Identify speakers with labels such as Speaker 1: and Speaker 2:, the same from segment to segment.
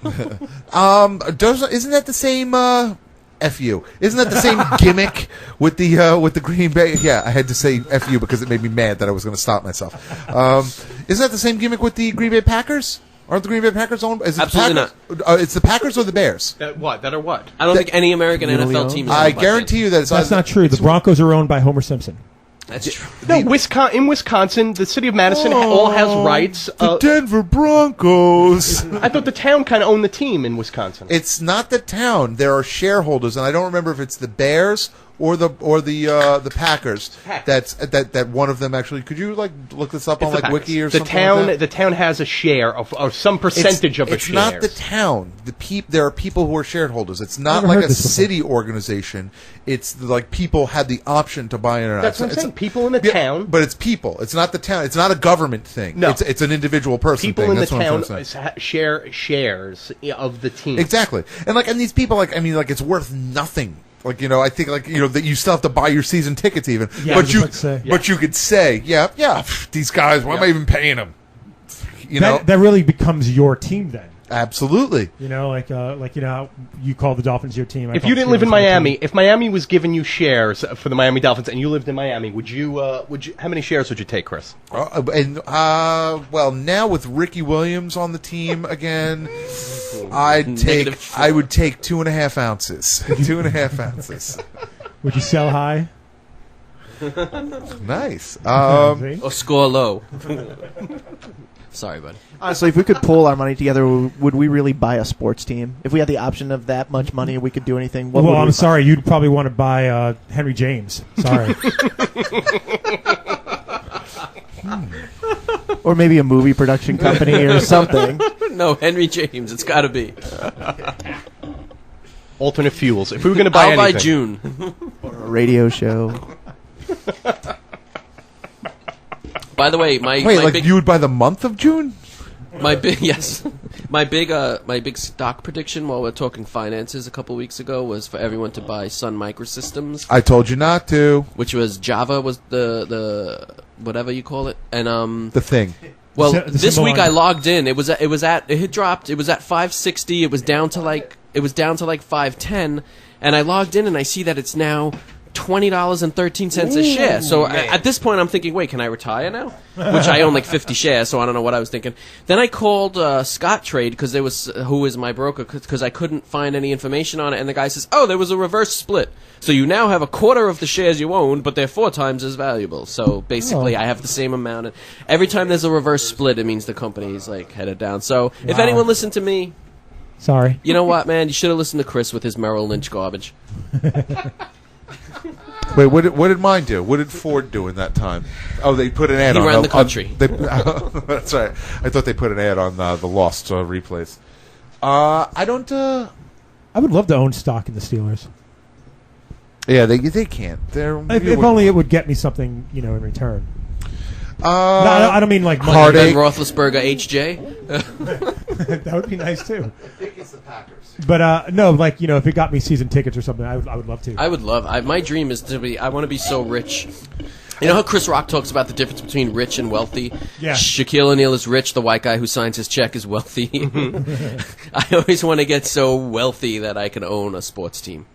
Speaker 1: Isn't that the same? FU. Isn't that the same gimmick with the Green Bay? Yeah, I had to say FU because it made me mad that I was going to stop myself. Isn't that the same gimmick with the Green Bay Packers? Aren't the Green Bay Packers owned? Is it
Speaker 2: Absolutely
Speaker 1: not. It's the Packers or the Bears?
Speaker 3: That are what?
Speaker 2: I don't think any American NFL team is owned
Speaker 1: I
Speaker 2: by
Speaker 1: guarantee you that
Speaker 4: that's not true. The Broncos are owned by Homer Simpson.
Speaker 2: That's true.
Speaker 3: No, in Wisconsin, the city of Madison all has rights.
Speaker 1: The Denver Broncos.
Speaker 3: I thought the town kind of owned the team in Wisconsin.
Speaker 1: It's not the town. There are shareholders, and I don't remember if it's the Bears or the Packers. That one of them actually. Could you look this up on Wiki or something?
Speaker 3: The town has a share of some percentage of a share.
Speaker 1: It's not the town. There are people who are shareholders. It's not like a city organization. It's like people had the option to buy in or not.
Speaker 3: That's what I'm saying. People in the town.
Speaker 1: But it's people. It's not the town. It's not a government thing.
Speaker 3: No.
Speaker 1: It's an individual person
Speaker 3: people
Speaker 1: thing.
Speaker 3: in
Speaker 1: That's
Speaker 3: the
Speaker 1: what
Speaker 3: town share shares of the team.
Speaker 1: Exactly. And these people, it's worth nothing. I think that you still have to buy your season tickets even.
Speaker 4: Yeah,
Speaker 1: but you could say, these guys, why am I even paying them?
Speaker 4: That really becomes your team then.
Speaker 1: Absolutely.
Speaker 4: How you call the Dolphins your team.
Speaker 3: If you didn't live in Miami, if Miami was giving you shares for the Miami Dolphins and you lived in Miami, would you how many shares would you take, Chris?
Speaker 1: Now with Ricky Williams on the team again, I would take 2.5 ounces. 2.5 ounces.
Speaker 4: Would you sell high?
Speaker 1: Nice.
Speaker 2: Or score low. Sorry, bud.
Speaker 5: Honestly, if we could pull our money together, would we really buy a sports team? If we had the option of that much money and we could do anything, what would we
Speaker 4: I'm
Speaker 5: buy?
Speaker 4: sorry. You'd probably want to buy Henry James. Sorry.
Speaker 5: Or maybe a movie production company or something.
Speaker 2: No, Henry James. It's got to be.
Speaker 3: Alternate fuels. If we were going to buy anything.
Speaker 2: I'll buy June.
Speaker 5: Or a radio show.
Speaker 2: By the way,
Speaker 1: you would buy the month of June?
Speaker 2: My big stock prediction while we're talking finances a couple weeks ago was for everyone to buy Sun Microsystems.
Speaker 1: I told you not to.
Speaker 2: Which was Java was the whatever you call it, and
Speaker 1: the thing.
Speaker 2: Well, this week I logged in. It had dropped. It was at 560. It was down to like 510, and I logged in and I see that it's now $20.13 a share. So at this point, I'm thinking, wait, can I retire now? Which I own like 50 shares, so I don't know what I was thinking. Then I called Scott Trade who is my broker, because I couldn't find any information on it. And the guy says, "Oh, there was a reverse split. So you now have a quarter of the shares you owned, but they're 4 times as valuable. So basically, I have the same amount. And every time there's a reverse split, it means the company is headed down. So if anyone listened to me,
Speaker 4: sorry.
Speaker 2: You know what, man? You should have listened to Chris with his Merrill Lynch garbage.
Speaker 1: Wait, what did mine do? What did Ford do in that time? Oh, they put an ad on.
Speaker 2: He ran the country.
Speaker 1: That's right. I thought they put an ad on the Lost replays. I don't.
Speaker 4: I would love to own stock in the Steelers.
Speaker 1: Yeah, they can't.
Speaker 4: If only it would get me something, in return. No, I don't mean like money.
Speaker 2: Ben Roethlisberger HJ.
Speaker 4: That would be nice too.
Speaker 1: I think it's the Packers.
Speaker 4: But no, if it got me season tickets or something, I would love to.
Speaker 2: I would love. My dream is to be. I want to be so rich. You know how Chris Rock talks about the difference between rich and wealthy?
Speaker 4: Yeah.
Speaker 2: Shaquille O'Neal is rich. The white guy who signs his check is wealthy. I always want to get so wealthy that I can own a sports team.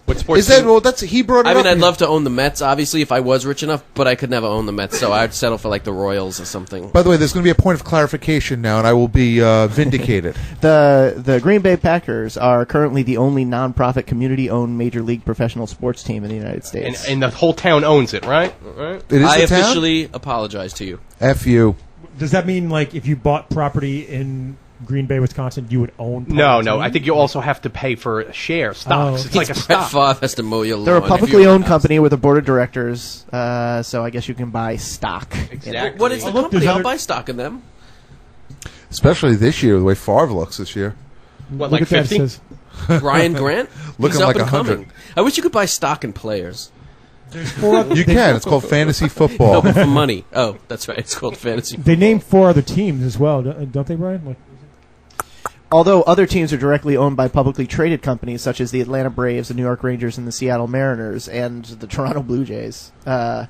Speaker 3: What sports
Speaker 1: is that? Well, he brought it up.
Speaker 2: I'd love to own the Mets, obviously, if I was rich enough, but I could never own the Mets, so I'd settle for the Royals or something.
Speaker 1: By the way, there's going to be a point of clarification now, and I will be vindicated.
Speaker 5: The Green Bay Packers are currently the only non-profit community-owned Major League professional sports team in the United States.
Speaker 3: And the whole town owns it, right?
Speaker 1: It is
Speaker 2: I
Speaker 1: the town?
Speaker 2: officially apologize to you.
Speaker 1: F you.
Speaker 4: Does that mean, if you bought property in Green Bay, Wisconsin, you would own?
Speaker 3: No. I think you also have to pay for a share, stocks. It's like a stock.
Speaker 2: Brett Favre has to mow your lawn.
Speaker 5: They're a publicly owned company with a board of directors, so I guess you can buy stock.
Speaker 3: Exactly.
Speaker 2: What is the company? I'll buy stock in them.
Speaker 1: Especially this year, the way Favre looks this year.
Speaker 3: What,
Speaker 4: Look
Speaker 3: like
Speaker 4: at
Speaker 3: 50?
Speaker 4: That, it says.
Speaker 2: Ryan Grant?
Speaker 1: Looking
Speaker 2: He's up
Speaker 1: like
Speaker 2: and
Speaker 1: 100.
Speaker 2: coming. I wish you could buy stock in players.
Speaker 1: You can. It's called fantasy football.
Speaker 2: No, but for money. Oh, that's right. It's called fantasy football.
Speaker 4: They named 4 other teams as well, don't they, Brian?
Speaker 5: Although other teams are directly owned by publicly traded companies such as the Atlanta Braves, the New York Rangers, and the Seattle Mariners, and the Toronto Blue Jays, the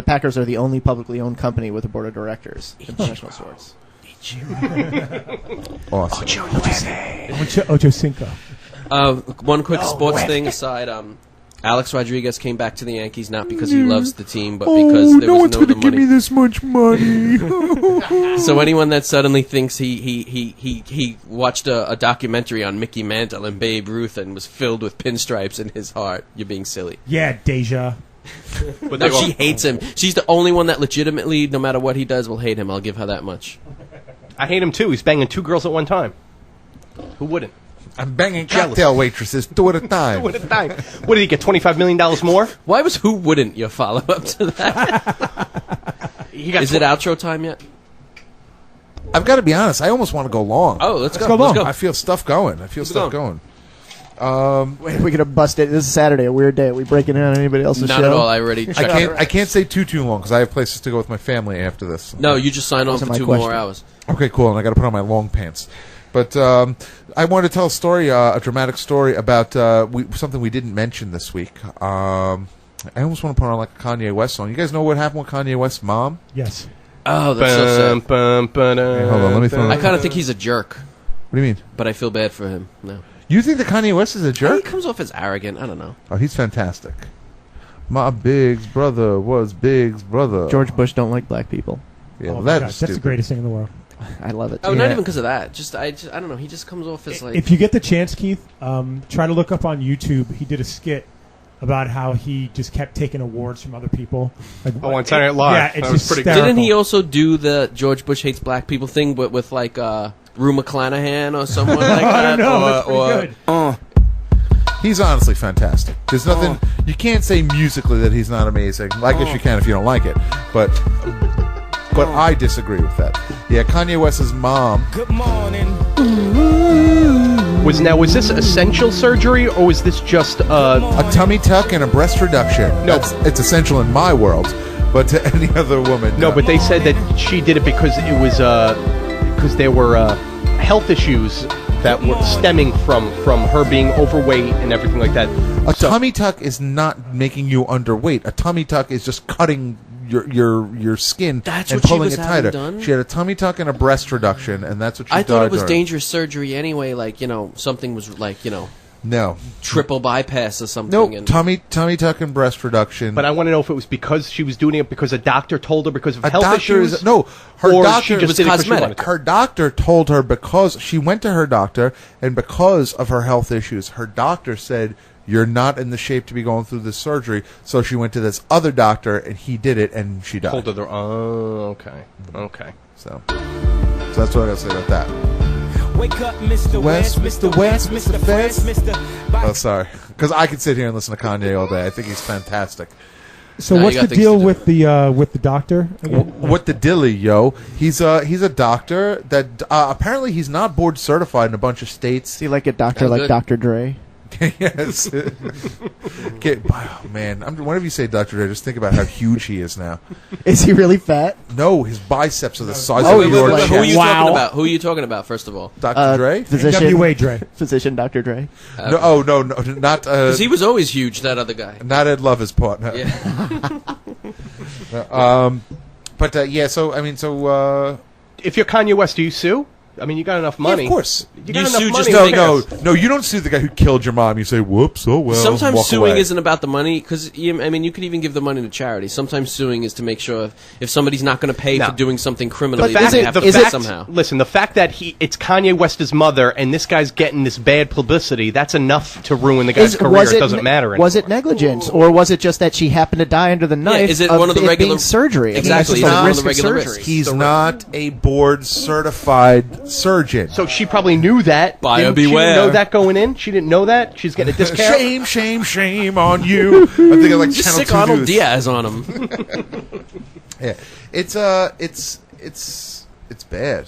Speaker 5: Packers are the only publicly owned company with a board of directors in professional sports.
Speaker 1: Awesome.
Speaker 4: Ocho Cinco.
Speaker 2: One quick sports thing aside. Alex Rodriguez came back to the Yankees not because he loves the team, but because there was no other money.
Speaker 1: this much money.
Speaker 2: So anyone that suddenly thinks he watched a documentary on Mickey Mantle and Babe Ruth and was filled with pinstripes in his heart, you're being silly.
Speaker 4: Yeah, Deja.
Speaker 3: But
Speaker 2: No, she hates him. She's the only one that legitimately, no matter what he does, will hate him. I'll give her that much.
Speaker 3: I hate him too. He's banging 2 girls at one time. Who wouldn't?
Speaker 1: I'm banging cocktail waitresses 2 at a time.
Speaker 3: 2 at a time. What did he get? $25 million more?
Speaker 2: Why was who wouldn't your follow up to that? Is it outro time yet?
Speaker 1: I've got to be honest. I almost want to go long.
Speaker 2: Oh, let's go.
Speaker 4: go long.
Speaker 2: Let's go.
Speaker 1: I feel stuff going. Going.
Speaker 5: Wait, we're gonna bust it. This is Saturday, a weird day. Are we breaking in on anybody else's
Speaker 2: Not
Speaker 5: show?
Speaker 2: at all. I already checked.
Speaker 1: I can't say too long because I have places to go with my family after this.
Speaker 2: No, you just sign on
Speaker 5: Wasn't
Speaker 2: for
Speaker 5: my
Speaker 2: 2
Speaker 5: question.
Speaker 2: more hours.
Speaker 1: Okay, cool. And I got to put on my long pants. But I wanted to tell a story, a dramatic story about something we didn't mention this week. I almost want to put on like a Kanye West song. You guys know what happened with Kanye West's mom?
Speaker 4: Yes.
Speaker 2: Oh, that's so sad.
Speaker 1: Hey, hold on, let me throw
Speaker 2: I kind of think he's a jerk,
Speaker 1: What do you mean?
Speaker 2: but I feel bad for him. No,
Speaker 1: You think that Kanye West is a
Speaker 2: he
Speaker 1: jerk?
Speaker 2: comes off as arrogant. I don't know.
Speaker 1: Oh, he's fantastic. My Big's brother was Big's brother.
Speaker 5: George Bush don't like black people.
Speaker 1: Yeah,
Speaker 4: Oh
Speaker 1: well,
Speaker 4: my
Speaker 1: that's
Speaker 4: gosh,
Speaker 1: stupid.
Speaker 4: that's the greatest thing in the world.
Speaker 5: I love it.
Speaker 2: Oh,
Speaker 5: too.
Speaker 2: not
Speaker 1: Yeah.
Speaker 2: even because of that. I don't know. He just comes off as like.
Speaker 4: If you get the chance, Keith, try to look up on YouTube. He did a skit about how he just kept taking awards from other people. Like,
Speaker 3: Oh, on Saturday Night Live.
Speaker 4: Yeah, it's
Speaker 3: That was
Speaker 4: just
Speaker 3: pretty good.
Speaker 4: hysterical.
Speaker 2: Didn't he also do the George Bush hates black people thing, but with like Rue McClanahan or someone like
Speaker 4: I
Speaker 2: that?
Speaker 4: don't know. That's
Speaker 2: or,
Speaker 4: pretty good.
Speaker 1: He's honestly fantastic. There's nothing you can't say musically that he's not amazing. I guess you can if you don't like it, but I disagree with that. Yeah, Kanye West's mom.
Speaker 6: Good morning.
Speaker 3: Was this essential surgery or was this just
Speaker 1: A tummy tuck and a breast reduction.
Speaker 3: No.
Speaker 1: It's essential in my world, but to any other woman.
Speaker 3: No, but they said that she did it because it was because there were health issues that were stemming from her being overweight and everything like that.
Speaker 1: A tummy tuck is not making you underweight. A tummy tuck is just cutting your skin
Speaker 2: That's
Speaker 1: and
Speaker 2: what she
Speaker 1: pulling
Speaker 2: was
Speaker 1: it
Speaker 2: having
Speaker 1: tighter.
Speaker 2: done?
Speaker 1: She had a tummy tuck and a breast reduction, and that's what she
Speaker 2: I thought it
Speaker 1: died
Speaker 2: was
Speaker 1: during.
Speaker 2: dangerous surgery anyway. Like something was like
Speaker 1: No.
Speaker 2: triple bypass or something.
Speaker 1: Nope.
Speaker 2: And
Speaker 1: Tummy tuck and breast reduction.
Speaker 3: But I want to know if it was because she was doing it because a doctor told her because of
Speaker 1: A
Speaker 3: health
Speaker 1: doctor
Speaker 3: issues.
Speaker 1: is no. Her
Speaker 3: or
Speaker 1: doctor
Speaker 3: she just
Speaker 2: was
Speaker 3: did it 'cause she
Speaker 2: cosmetic.
Speaker 3: wanted to.
Speaker 1: Her doctor told her because she went to her doctor, and because of her health issues, her doctor said, "You're not in the shape to be going through this surgery." So she went to this other doctor, and he did it, and she died.
Speaker 3: Told her oh, okay.
Speaker 1: So that's what I got to say about that.
Speaker 6: Wake up, Mr.
Speaker 1: West, Mr. West,
Speaker 6: Mr.
Speaker 1: Fest.
Speaker 6: Mr.
Speaker 1: Oh, sorry, because I could sit here and listen to Kanye all day. I think he's fantastic.
Speaker 4: So
Speaker 2: Now you
Speaker 4: what's
Speaker 2: got
Speaker 4: the
Speaker 2: things
Speaker 4: deal
Speaker 2: to do.
Speaker 4: with the doctor again?
Speaker 1: What the dilly, yo? He's a doctor that apparently he's not board certified in a bunch of states.
Speaker 5: See, like a doctor
Speaker 2: Oh,
Speaker 5: like
Speaker 2: good.
Speaker 5: Dr. Dre.
Speaker 1: Yes. Okay, oh, man, whenever you say Dr. Dre, just think about how huge he is now.
Speaker 5: Is he really fat?
Speaker 1: No, his biceps are the size
Speaker 5: Oh,
Speaker 1: of
Speaker 5: he's
Speaker 1: your
Speaker 5: like
Speaker 2: who are you
Speaker 1: chest.
Speaker 5: Wow.
Speaker 2: talking about? Who are you talking about? First of all,
Speaker 1: Dr. Dre?
Speaker 5: Physician.
Speaker 4: NWA Dre.
Speaker 5: Physician Dr. Dre.
Speaker 1: No, oh no, not
Speaker 2: because he was always huge. That other guy.
Speaker 1: not Ed Lover's partner.
Speaker 2: Yeah.
Speaker 1: But yeah, so I mean, so
Speaker 3: If you're Kanye West, do you sue? I mean, you got enough money.
Speaker 1: of course.
Speaker 3: You got
Speaker 2: You
Speaker 3: enough
Speaker 2: sue
Speaker 3: money.
Speaker 2: just
Speaker 3: who
Speaker 1: No,
Speaker 3: cares?
Speaker 1: no, you don't sue the guy who killed your mom. You say, "Whoops, oh well."
Speaker 2: Sometimes
Speaker 1: walk
Speaker 2: suing
Speaker 1: away.
Speaker 2: isn't about the money because I mean you could even give the money to charity. Sometimes suing is to make sure if somebody's not going to pay
Speaker 3: No.
Speaker 2: for doing something criminally,
Speaker 3: The fact,
Speaker 2: they have to
Speaker 3: the
Speaker 2: pay
Speaker 3: fact,
Speaker 2: somehow.
Speaker 3: listen, the fact that it's Kanye West's mother and this guy's getting this bad publicity, that's enough to ruin the guy's career. It doesn't matter anymore.
Speaker 5: Was it negligence, or was it just that she happened to die under the knife?
Speaker 2: is it
Speaker 5: of
Speaker 2: one of the
Speaker 5: it
Speaker 2: regular-
Speaker 5: being surgery?
Speaker 2: Exactly,
Speaker 5: I mean,
Speaker 2: it's
Speaker 5: that's
Speaker 2: not
Speaker 5: just
Speaker 2: one
Speaker 5: a
Speaker 2: of the regular
Speaker 5: risk of
Speaker 2: risks.
Speaker 5: surgery.
Speaker 1: He's not a board certified surgeon.
Speaker 3: So she probably knew that.
Speaker 2: Buyer
Speaker 3: She
Speaker 2: beware.
Speaker 3: didn't know that going in. She didn't know that. She's getting a discount.
Speaker 1: Shame, shame, shame on you. I'm thinking like
Speaker 2: Just
Speaker 1: Channel
Speaker 2: stick
Speaker 1: 2
Speaker 2: Arnold
Speaker 1: News.
Speaker 2: Diaz on him.
Speaker 1: Yeah, it's bad.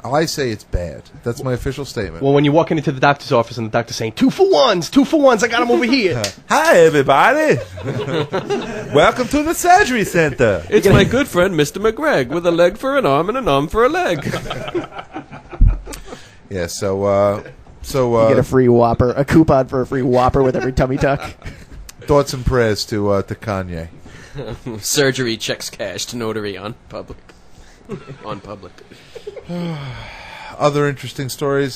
Speaker 1: I say it's bad. That's my official statement.
Speaker 3: Well, when you're walking into the doctor's office and the doctor's saying 2 for 1s, 2 for 1s, I got them over here.
Speaker 1: Hi, everybody. Welcome to the surgery center.
Speaker 2: It's my good friend Mr. McGregor with a leg for an arm and an arm for a leg.
Speaker 1: Yeah, so
Speaker 5: You get a free Whopper, a coupon for a free Whopper with every tummy tuck.
Speaker 1: thoughts and prayers to Kanye.
Speaker 2: Surgery checks cash to notary on public. On public.
Speaker 1: Other interesting stories.